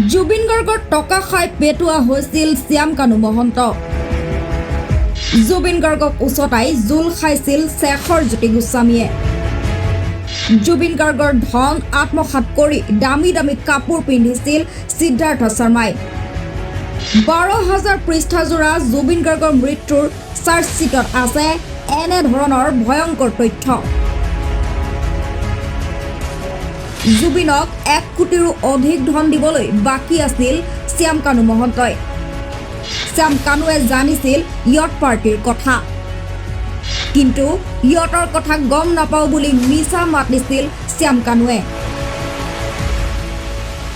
জুবিন গাৰ্গৰ টকা খাই পেটুৱা হৈছিল শ্যাম কানু মহন্ত। জুবিন গাৰ্গক উচতাই জোল খাইছিল শেখৰ জ্যোতি গোস্বামীয়ে। জুবিন গাৰ্গৰ ধন আত্মসাৎ কৰি দামী দামী কাপোৰ পিন্ধিছিল সিদ্ধাৰ্থ শৰ্মাই। 12,000 পৃষ্ঠাজোৰা জুবিন গাৰ্গৰ মৃত্যুৰ চাৰ্জশ্বিটত আছে এনে ধৰণৰ ভয়ংকৰ তথ্য। জুবিনক 1 কোটিৰো অধিক ধন দিবলৈ বাকী আছিল শ্যাম কানু মহন্তই। শ্যাম কানুৱে জানিছিল ইয়ট পাৰ্টিৰ কথা, কিন্তু ইয়টৰ কথা গম নাপাওঁ বুলি মিছা মাত দিছিল শ্যাম কানুৱে।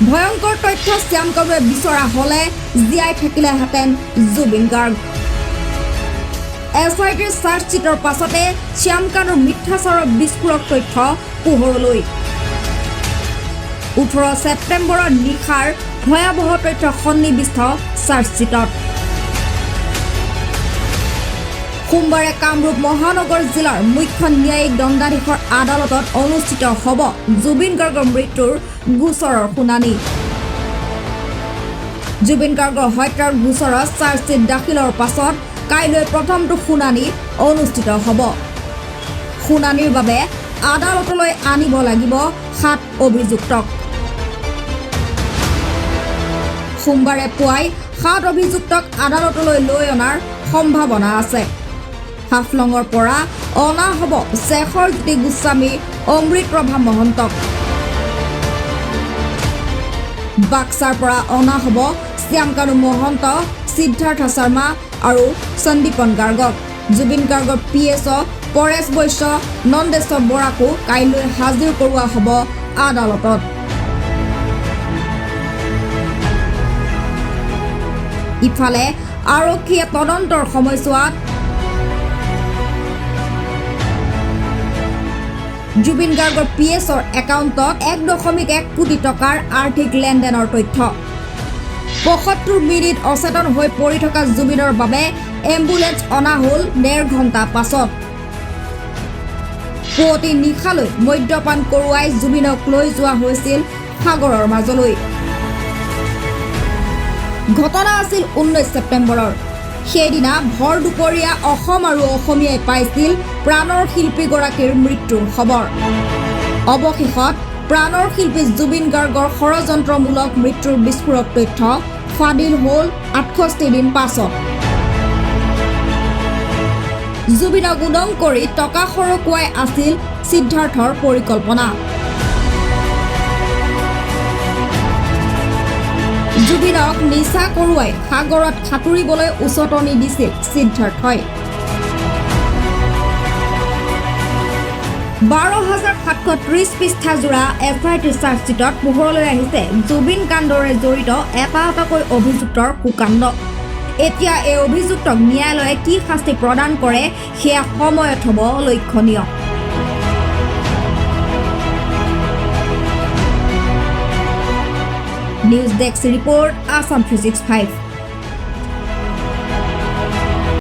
ভয়ংকৰ তথ্য শ্যাম কানুৱে বিচৰা হ'লে জীয়াই থাকিলেহেঁতেন জুবিন গাৰ্গ। SITৰ চাৰ্জশ্বিটৰ পাছতে শ্যাম কানুৰ মিথ্যাচাৰৰ বিস্ফোৰক তথ্য পোহৰলৈ। 18 ছেপ্টেম্বৰৰ নিশাৰ ভয়াৱহ তথ্য সন্নিৱিষ্ট চাৰ্জশ্বিটত। সোমবাৰে কামৰূপ মহানগৰ জিলাৰ মুখ্য ন্যায়িক দণ্ডাধীশৰ আদালতত অনুষ্ঠিত হ'ব জুবিন গাৰ্গৰ মৃত্যুৰ গোচৰৰ শুনানি। জুবিন গাৰ্গৰ হত্যাৰ গোচৰত চাৰ্জশ্বিট দাখিলৰ পাছত কাইলৈ প্ৰথমটো শুনানি অনুষ্ঠিত হ'ব। শুনানিৰ বাবে আদালতলৈ আনিব লাগিব 7 অভিযুক্তক। সোমবাৰে পুৱাই 7 অভিযুক্তক আদালতলৈ লৈ অনাৰ সম্ভাৱনা আছে। হাফলঙৰ পৰা অনা হ'ব শেখৰ জ্যোতি গোস্বামী, অমৃতপ্ৰভা মহন্তক। বাক্সাৰ পৰা অনা হ'ব শ্যাম কানু মহন্ত, সিদ্ধাৰ্থ শৰ্মা আৰু সন্দীপন গাৰ্গক। জুবিন গাৰ্গৰ PS পৰেশ বৈশ্য, নন্দেশ্বৰ বৰাকো কাইলৈ হাজিৰ কৰোৱা হ'ব আদালতত। ইফালে আৰক্ষীয়ে তদন্তৰ সময়ছোৱাত জুবিন গাৰ্গৰ PSৰ একাউণ্টত 1.1 কোটি টকাৰ আৰ্থিক লেনদেনৰ তথ্য। 75 মিনিট অচেতন হৈ পৰি থকা জুবিনৰ বাবে এম্বুলেন্স অনা হ'ল 1.5 ঘণ্টা পাছত। পুৱতি নিশালৈ মদ্যপান কৰোৱাই জুবিনক লৈ যোৱা হৈছিল সাগৰৰ মাজলৈ। ঘটনা আছিল 19 ছেপ্টেম্বৰৰ। সেইদিনা ভৰ দুপৰীয়া অসম আৰু অসমীয়াই পাইছিল প্ৰাণৰ শিল্পীগৰাকীৰ মৃত্যুৰ খবৰ। অৱশেষত প্ৰাণৰ শিল্পী জুবিন গাৰ্গৰ ষড়যন্ত্ৰমূলক মৃত্যুৰ বিস্ফোৰক তথ্য ফাদিল হ'ল 68 দিন পাছত। জুবিনক উদং কৰি টকা সৰকুৱাই আছিল সিদ্ধাৰ্থৰ পৰিকল্পনা। জুবিনক নিচা কৰোৱাই সাগৰত সাঁতুৰিবলৈ উচতনি দিছিল সিদ্ধাৰ্থই। 12,730 পৃষ্ঠাজোৰা SIT চাৰ্জশ্বিটত পোহৰলৈ আহিছে জুবিন কাণ্ডৰে জড়িত এটা এটাকৈ অভিযুক্তৰ কুকাণ্ড। এতিয়া এই অভিযুক্তক ন্যায়ালয়ে কি শাস্তি প্ৰদান কৰে সেয়া সময়ত হ'ব লক্ষণীয়। News desk report, Assam 365।